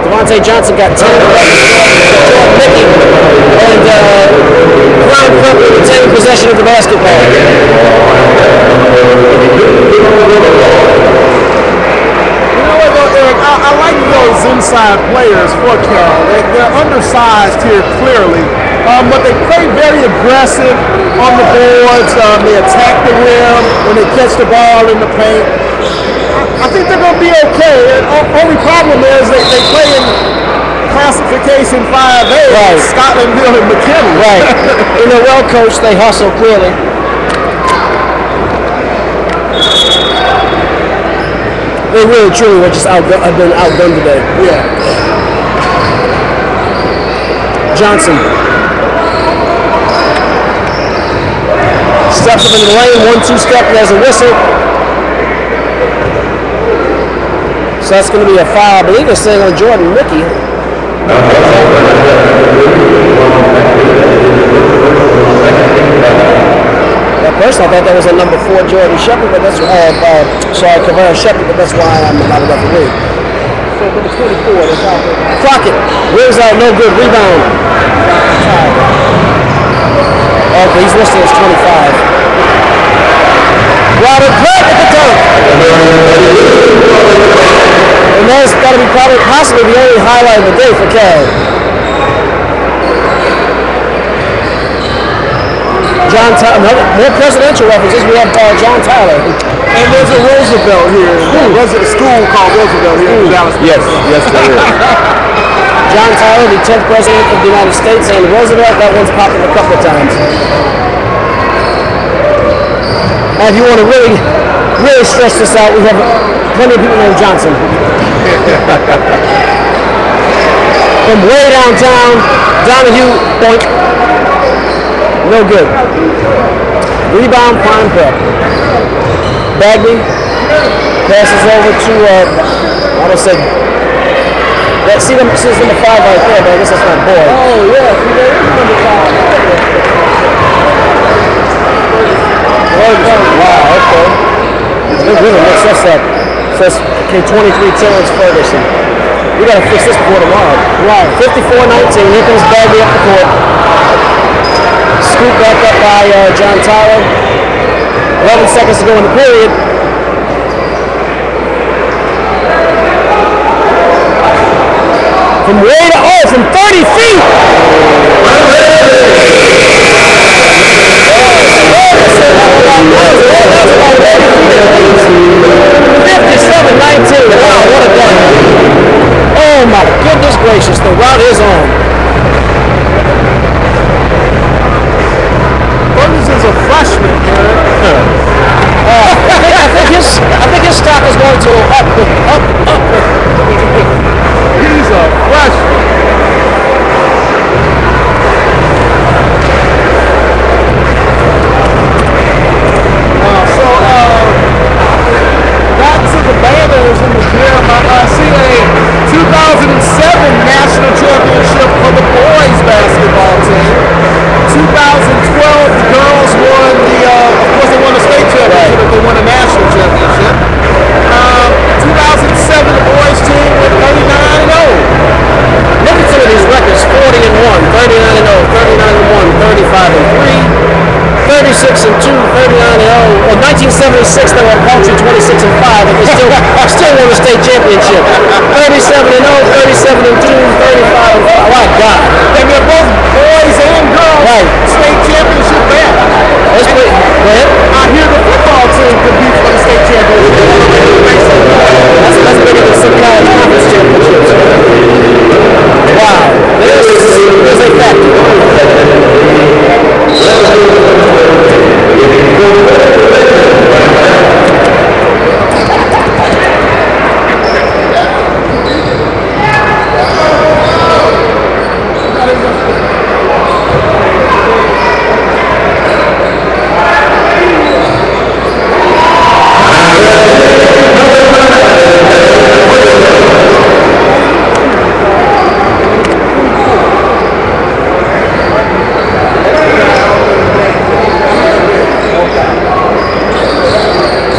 Speaker 1: Devontae Johnson got 10 Jordan Mickey, and Prime Prep retaining possession of the basketball.
Speaker 2: Eric, I like those inside players for Carroll. They're undersized here clearly, but they play very aggressive on the boards. They attack the rim when they catch the ball in the paint. I think they're going to be okay. The only problem is they play in classification 5A,
Speaker 1: right.
Speaker 2: Scotland, Hill, and McKinley.
Speaker 1: Right. And they're well coached. They hustle clearly. They really, truly were just have been outdone today.
Speaker 2: Yeah.
Speaker 1: Johnson steps up into the lane, 1-2 step, there's a whistle. So that's going to be a foul. I believe they're saying on Jordan Mickey. Personally, I thought that was a number 4 Jordan Shepard, but that's Kavara Shepard, but that's why I'm not a referee. So number 24, that's out there. Crockett wheels out, no good. Rebound. Okay, he's listed as 25. Robert Pratt with the dunk. And that's got to be possibly the only highlight of the day for Carroll. John Tyler, more presidential references. We have John Tyler.
Speaker 2: And there's a Roosevelt here. There's a school called Roosevelt here in Dallas.
Speaker 5: Yes, there is.
Speaker 1: John Tyler, the 10th president of the United States, and Roosevelt, that one's popped up a couple of times. And if you want to really stretch this out, we have plenty of people named Johnson. From way downtown, Donahue, boink. No good. Rebound, Prime Prep. Bagley passes over to, I would say, see number 5 right there, but I guess that's my boy.
Speaker 2: Oh, yeah, number 5.
Speaker 1: Wow, okay. They really mix us up. So that's K23 Terrence Ferguson. We got to fix this before tomorrow. Right. 54-19. Here comes Bagley up the court. Scoop back up by John Tyler. 11 seconds to go in the period. From from 30 feet! 57-19. Wow, what a day. Oh my goodness gracious, the route is on.
Speaker 2: Ferguson's a freshman,
Speaker 1: I think his stock is going to up.
Speaker 2: He's a freshman. Back to the banners in the gym. I see a 2007 national championship for the boys basketball team. 2012, the girls won of course they won the state championship, but they won a national championship. 2007, the boys team went 39-0.
Speaker 1: Look at some of these records: 40-1, 39-0, 39-1, 35-3. 36-2, 39-0. Well, 1976 they were paltry 26-5, and they still won the state championship. 37-0, 37-2, 35-5. Oh my God!
Speaker 2: And they're both boys and girls.
Speaker 1: Right.
Speaker 2: State championship back.
Speaker 1: Let's wait. Go ahead.
Speaker 2: I hear the football team compete for the state championship.
Speaker 1: That's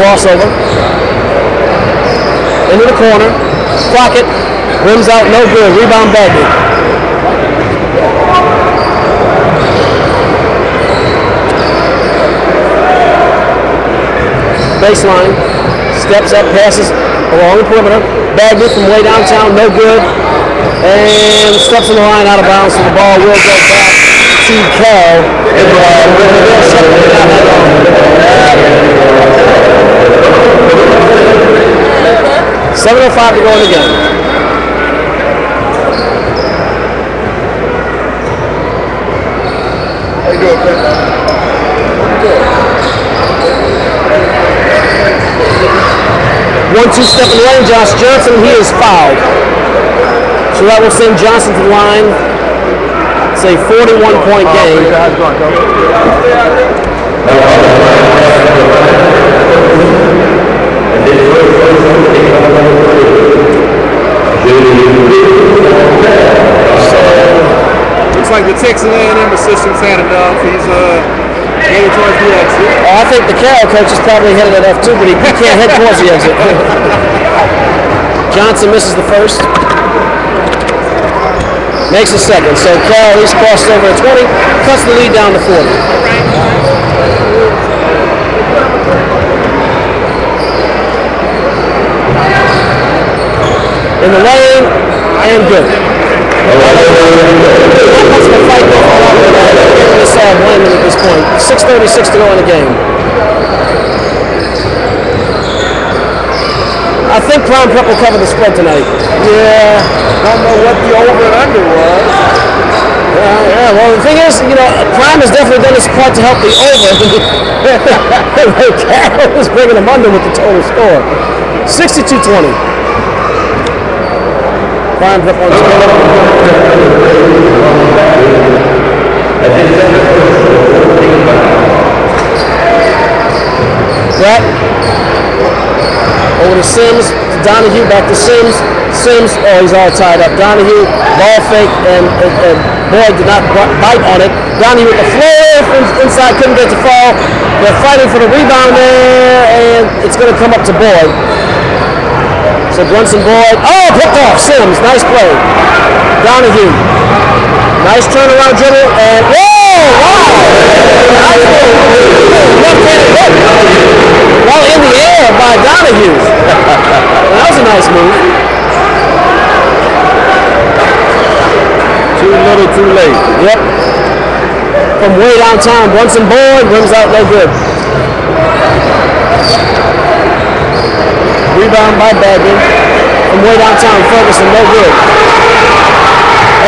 Speaker 1: crossover. Into the corner. Crockett. Rims out, no good. Rebound Bagley. Baseline. Steps up, passes along the perimeter. Bagley from way downtown, no good. And steps on the line out of bounds, so the ball will go back to Carroll. 7:05 to go in the game.
Speaker 2: How you doing, man? Good.
Speaker 1: 1-2 step in the lane, Josh Johnson, he is fouled. So that will send Johnson to the line. It's a 41-point game.
Speaker 2: Looks like the Texas A&M assistant's had enough. He's headed towards the exit.
Speaker 1: I think the Carroll coach is probably headed enough too, but he can't head towards the exit. Johnson misses the first. Makes the second. So Carroll, he's crossed over at 20, cuts the lead down to 40. In the lane, and good. Not much of a fight going on this Wyman at this point. 6:36 to go in the game. I think Prime Prep will cover the spread tonight.
Speaker 2: Yeah, don't know what the over and under was.
Speaker 1: Yeah, well, the thing is, Prime has definitely done his part to help the over. Carroll is bringing them under with the total score. 62-20. Prime Prep on Brett. Over to Sims, to Donahue, back to Sims. Sims, oh, he's all tied up. Donahue, ball fake, and Boyd did not bite on it. Donahue with the flare from inside, couldn't get to fall. They're fighting for the rebound there, and it's going to come up to Boyd. So Brunson Boyd, oh, picked off. Sims, nice play. Donahue, nice turnaround dribble, and whoa, wow! Nice left-handed hook. Well, in the air by Donahue. That was a nice move.
Speaker 5: Too little, too late.
Speaker 1: Yep. From way downtown, Brunson Boyd rims out no good. Rebound by Bagley. From way downtown, Ferguson, no good.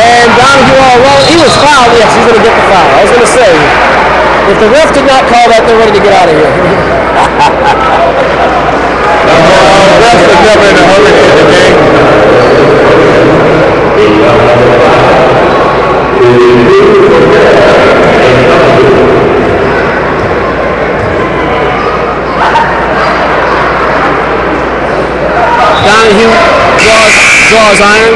Speaker 1: And Donahue, well, he was fouled. Yes, he's going to get the foul. I was going to say, if the ref did not call that, they're ready to get out of here.
Speaker 5: Refs are never in a hurry for the game.
Speaker 1: Donahue draws iron.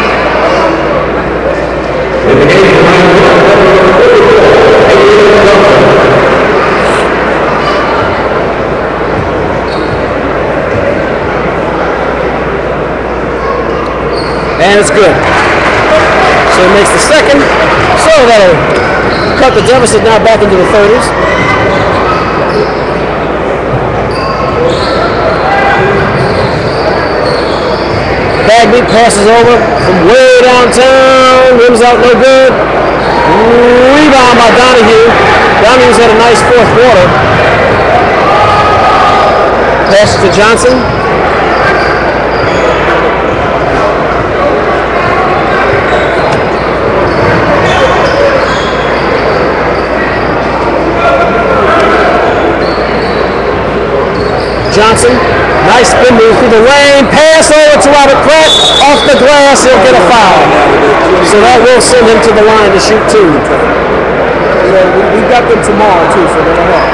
Speaker 1: And it's good. So he makes the second. So that'll cut the deficit now back into the 30s. Bagley passes over from way downtown. Rims out no good. Rebound by Donahue. Donahue's had a nice fourth quarter. Passes to Johnson. Johnson, nice spin move through the lane, pass over to Robert Pratt, off the glass, he'll get a foul. So that will send him to the line to shoot two.
Speaker 2: We got them tomorrow too, so they're not.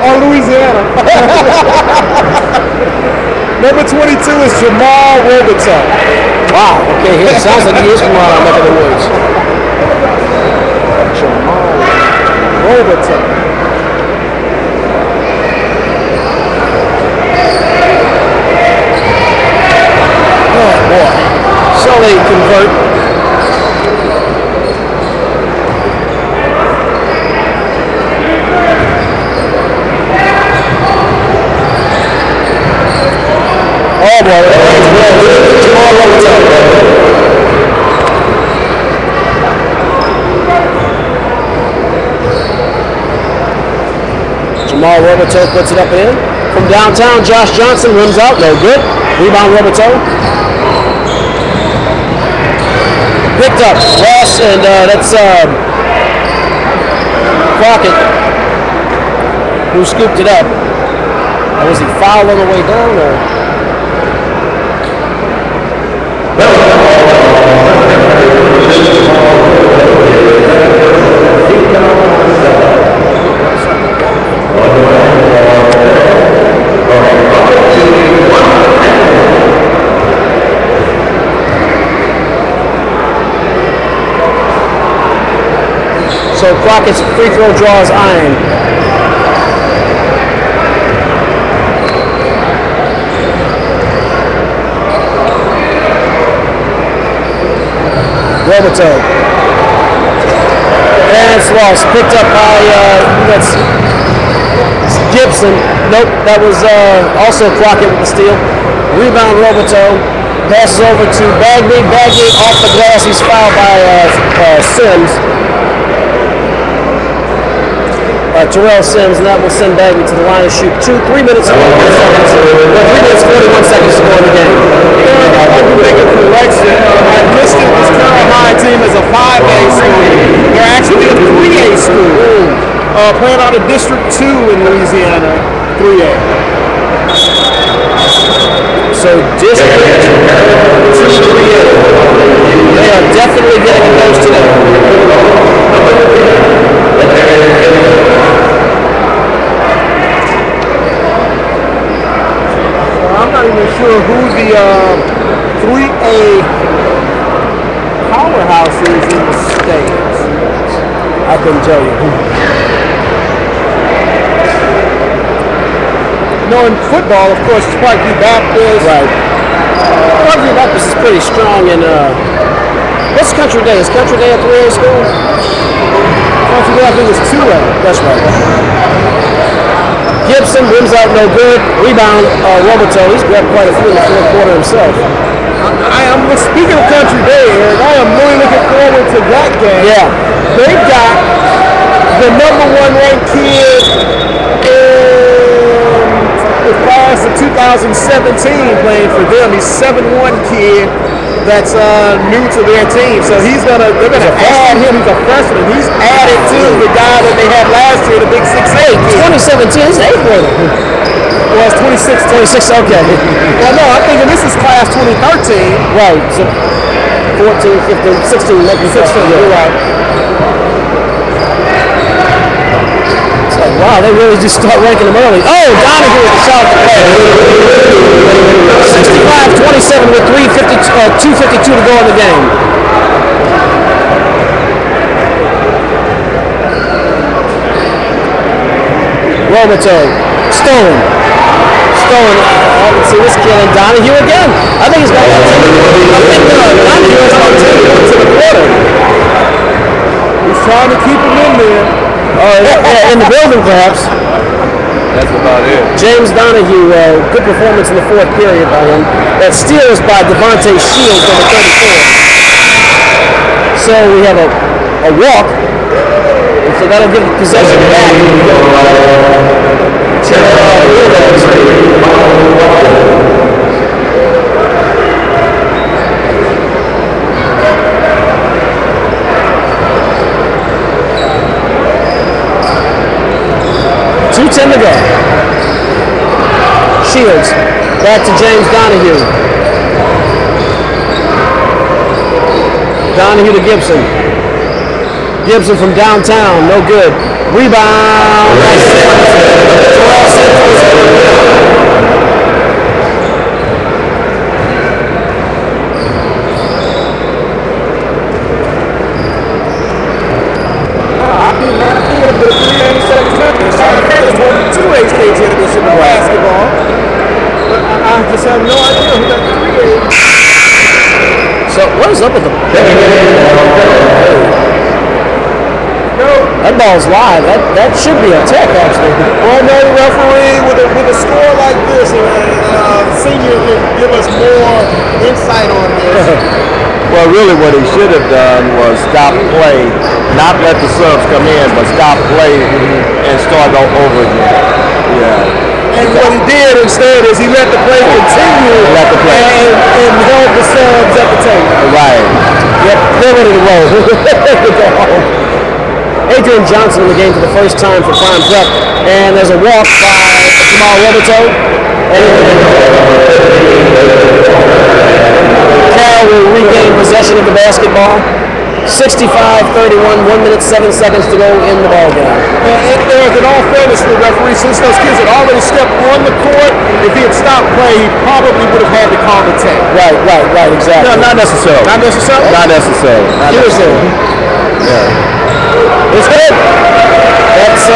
Speaker 2: Or Louisiana. Number 22 is Jamal Robertson.
Speaker 1: Wow, okay, it sounds like he is from our neck of the woods.
Speaker 2: Jamal Robertson.
Speaker 1: Oh boy. So they convert. Oh boy, Jamal Robertson. Jamal Robertson puts it up and in. From downtown, Josh Johnson rims out, no good. Rebound Robertson. Picked up, Ross, and that's Crockett who scooped it up. Was he fouled on the way down, or? So Crockett's free throw draw is iron. Robertson. And it's lost. Picked up by that's Gibson. Nope, that was also Crockett with the steal. Rebound Robertson. Passes over to Bagley. Bagley off the glass. He's fouled by Sims. Terrell Sims, and that will send Bagley to the line to shoot 3 minutes 41 seconds. 3 minutes 41 seconds to go in the game.
Speaker 2: I'd like to make a correction. I listed this Carroll High team as a 5A school. They're actually a 3A school. Playing out of District 2 in Louisiana, 3A.
Speaker 1: So District 2 3A. They are definitely getting close to that.
Speaker 2: I'm not even sure who the 3A powerhouse is in the States.
Speaker 1: I couldn't tell you.
Speaker 2: In football, of course, it's Parkview Baptist.
Speaker 1: Right. Parkview Baptist is pretty strong in, what's Country Day? Is Country Day a 3A school?
Speaker 2: Country Day, I think it's 2A.
Speaker 1: That's right. Gibson rims out no good. Rebound, Robertson. He's grabbed quite a few in the fourth quarter himself.
Speaker 2: Speaking of Country Day, Eric, I am really looking forward to that game.
Speaker 1: Yeah.
Speaker 2: They've got the number 1 ranked kid in the class of 2017 playing for them. He's 7'1" kid that's new to their team. So they're gonna add him. He's a freshman. He's added to the guy that they had last year, the big 6'8".
Speaker 1: 2017 is 8th grader.
Speaker 2: Well, it's 26.
Speaker 1: 26, okay.
Speaker 2: Well, no, I'm thinking this is class 2013.
Speaker 1: Right. So 14, 15, 16, maybe 16.
Speaker 2: You're right.
Speaker 1: It's like, wow, they really just start ranking them early. Oh, Donahue with the shot to play. 65-27 with 2:52 to go in the game. Robertson. Stone. See this kid, and Donahue again. I think he's got Donahue has about 10 points in the quarter.
Speaker 2: He's trying to keep him in there.
Speaker 1: Yeah, in the building perhaps.
Speaker 5: That's about it.
Speaker 1: James Donahue, good performance in the fourth period by him. That steal is by Devontae Shields, number 34. So we have a walk. And so that'll give the possession back. $2:10 to go. Shields back to James Donahue. Donahue to Gibson. Gibson from downtown, no good. Rebound. up with him? That ball's live. That should be a tech, actually.
Speaker 2: Well, no, the referee, with a score like this, senior can give us more insight on this.
Speaker 5: Well, really what he should have done was stop play, not let the subs come in, but stop play and start over again. Yeah.
Speaker 2: And what he did instead is he let the play continue and held the subs at the table.
Speaker 5: Right.
Speaker 1: Yep, they're ready to roll. Adrian Johnson in the game for the first time for Prime Prep, and there's a walk by Jamal Roberto. Carroll will regain possession of the basketball. 65-31, 1 minute 7 seconds to go in the ball game.
Speaker 2: And Eric, in all fairness to the referee, since those kids had already stepped on the court, if he had stopped play, he probably would have had to call the tech.
Speaker 1: Right, exactly.
Speaker 5: No, not necessarily.
Speaker 2: Not necessarily?
Speaker 5: Not necessarily.
Speaker 1: He was there.
Speaker 5: Yeah.
Speaker 1: It's good. That's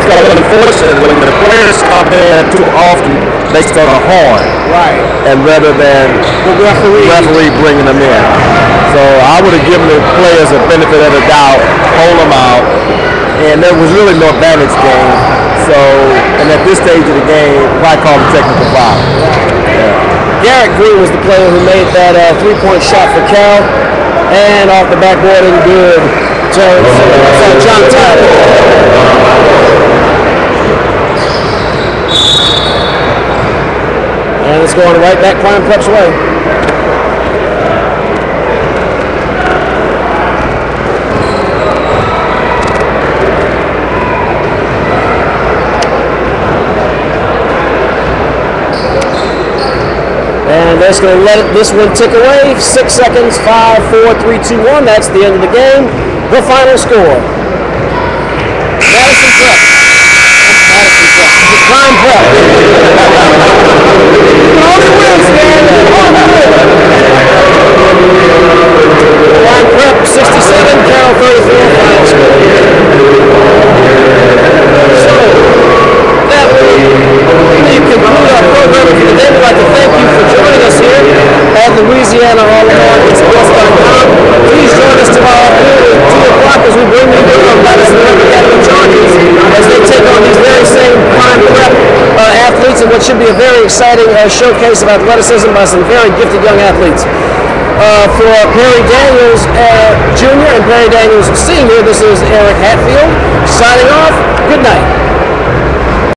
Speaker 5: it's unfortunate when the players come in too often, they start a horn.
Speaker 2: Right.
Speaker 5: And rather than
Speaker 2: the referee
Speaker 5: bringing them in. So I would have given the players a benefit of the doubt, hold them out, and there was really no advantage game. So, and at this stage of the game, why call the technical foul? Yeah.
Speaker 1: Garrett Green was the player who made that three-point shot for Carroll. And off the backboard and good. John Tyler. And it's going right back Prime Prep's way. And that's going to let this one tick away. 6 seconds, 5, 4, 3, 2, 1. That's the end of the game. The final score. Madison Prep. Prime Prep. Only wins, man. Only wins. Prime Prep 67, Carroll 34. Final score. So, that will conclude our program for today. We'd like to thank you for joining us here at Louisiana All-American.com. Please join us tomorrow at 2 o'clock as we bring you the Madison Prep Academy Chargers as they take on these very same Prime Prep athletes in what should be a very exciting showcase of athleticism by some very gifted young athletes. For Perry Daniels Jr. and Perry Daniels Sr., this is Eric Hatfield signing off. Good night.